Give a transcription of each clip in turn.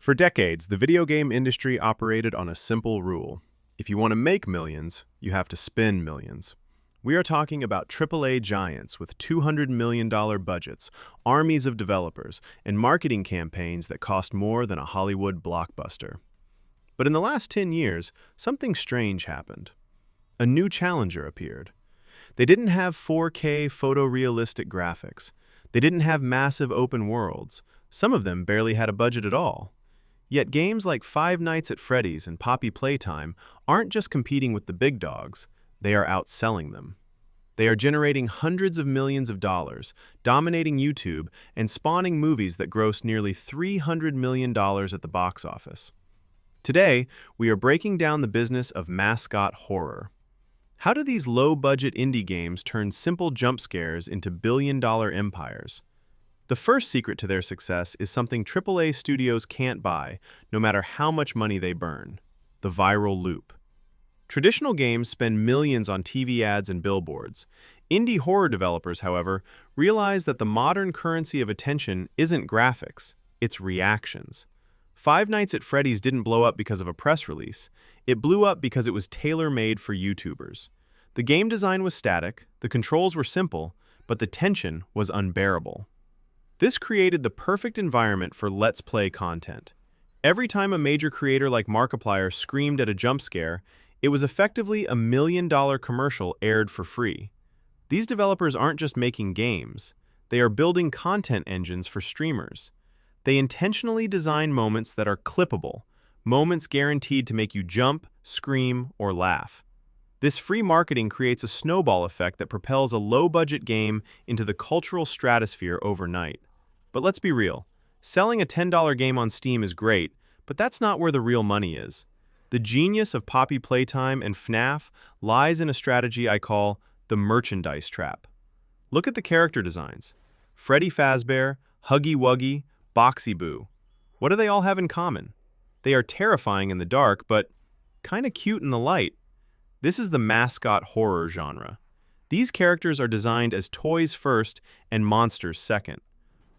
For decades, the video game industry operated on a simple rule. If you want to make millions, you have to spend millions. We are talking about AAA giants with $200 million budgets, armies of developers, and marketing campaigns that cost more than a Hollywood blockbuster. But in the last 10 years, something strange happened. A new challenger appeared. They didn't have 4K photorealistic graphics. They didn't have massive open worlds. Some of them barely had a budget at all. Yet games like Five Nights at Freddy's and Playtime aren't just competing with the big dogs, they are outselling them. They are generating hundreds of millions of dollars, dominating YouTube, and spawning movies that gross nearly $300 million at the box office. Today, we are breaking down the business of Mascot Horror. How do these low-budget indie games turn simple jump scares into billion-dollar empires? The first secret to their success is something AAA studios can't buy, no matter how much money they burn: the viral loop. Traditional games spend millions on TV ads and billboards. Indie horror developers, however, realize that the modern currency of attention isn't graphics, it's reactions. Five Nights at Freddy's didn't blow up because of a press release. It blew up because it was tailor-made for YouTubers. The game design was static, the controls were simple, but the tension was unbearable. This created the perfect environment for Let's Play content. Every time a major creator like Markiplier screamed at a jump scare, it was effectively a $1 million commercial aired for free. These developers aren't just making games, they are building content engines for streamers. They intentionally design moments that are clippable, moments guaranteed to make you jump, scream, or laugh. This free marketing creates a snowball effect that propels a low-budget game into the cultural stratosphere overnight. But let's be real, selling a $10 game on Steam is great, but that's not where the real money is. The genius of Playtime and FNAF lies in a strategy I call the merchandise trap. Look at the character designs. Freddy Fazbear, Huggy Wuggy, Boxy Boo. What do they all have in common? They are terrifying in the dark, but kinda cute in the light. This is the mascot horror genre. These characters are designed as toys first and monsters second.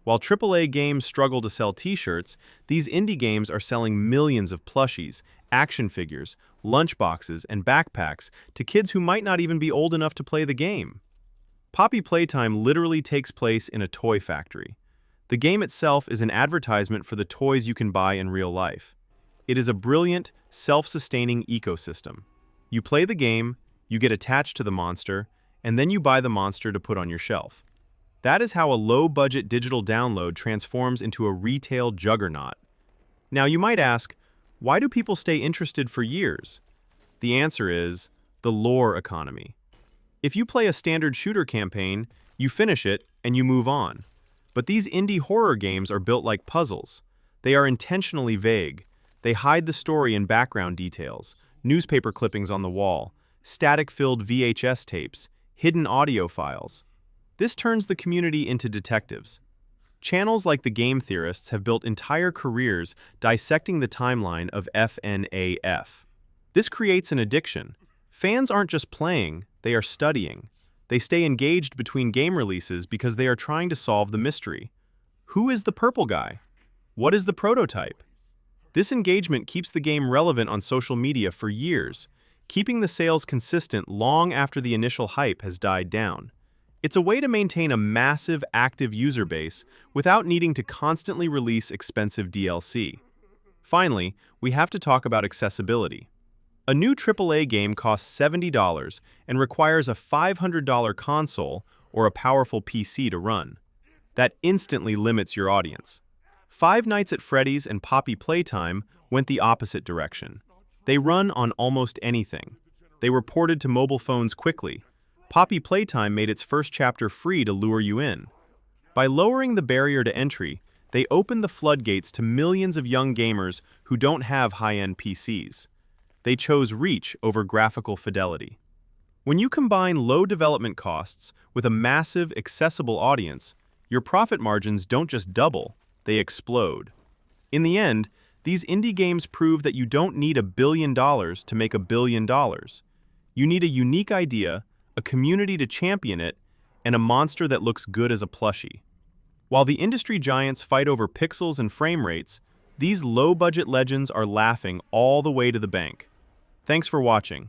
While AAA games struggle to sell t-shirts, these indie games are selling millions of plushies, action figures, lunchboxes, and backpacks to kids who might not even be old enough to play the game. Playtime literally takes place in a toy factory. The game itself is an advertisement for the toys you can buy in real life. It is a brilliant, self-sustaining ecosystem. You play the game, you get attached to the monster, and then you buy the monster to put on your shelf. That is how a low-budget digital download transforms into a retail juggernaut. Now you might ask, why do people stay interested for years? The answer is the lore economy. If you play a standard shooter campaign, you finish it and you move on. But these indie horror games are built like puzzles. They are intentionally vague. They hide the story in background details, newspaper clippings on the wall, static-filled VHS tapes, hidden audio files. This turns the community into detectives. Channels like The Game Theorists have built entire careers dissecting the timeline of FNAF. This creates an addiction. Fans aren't just playing, they are studying. They stay engaged between game releases because they are trying to solve the mystery. Who is the purple guy? What is the prototype? This engagement keeps the game relevant on social media for years, keeping the sales consistent long after the initial hype has died down. It's a way to maintain a massive active user base without needing to constantly release expensive DLC. Finally, we have to talk about accessibility. A new AAA game costs $70 and requires a $500 console or a powerful PC to run. That instantly limits your audience. Five Nights at Freddy's and Playtime went the opposite direction. They run on almost anything. They were ported to mobile phones quickly. Playtime made its first chapter free to lure you in. By lowering the barrier to entry, they opened the floodgates to millions of young gamers who don't have high-end PCs. They chose reach over graphical fidelity. When you combine low development costs with a massive, accessible audience, your profit margins don't just double, they explode. In the end, these indie games prove that you don't need $1 billion to make $1 billion. You need a unique idea, a community to champion it, and a monster that looks good as a plushie. While the industry giants fight over pixels and frame rates, These low-budget legends are laughing all the way to the bank. Thanks for watching.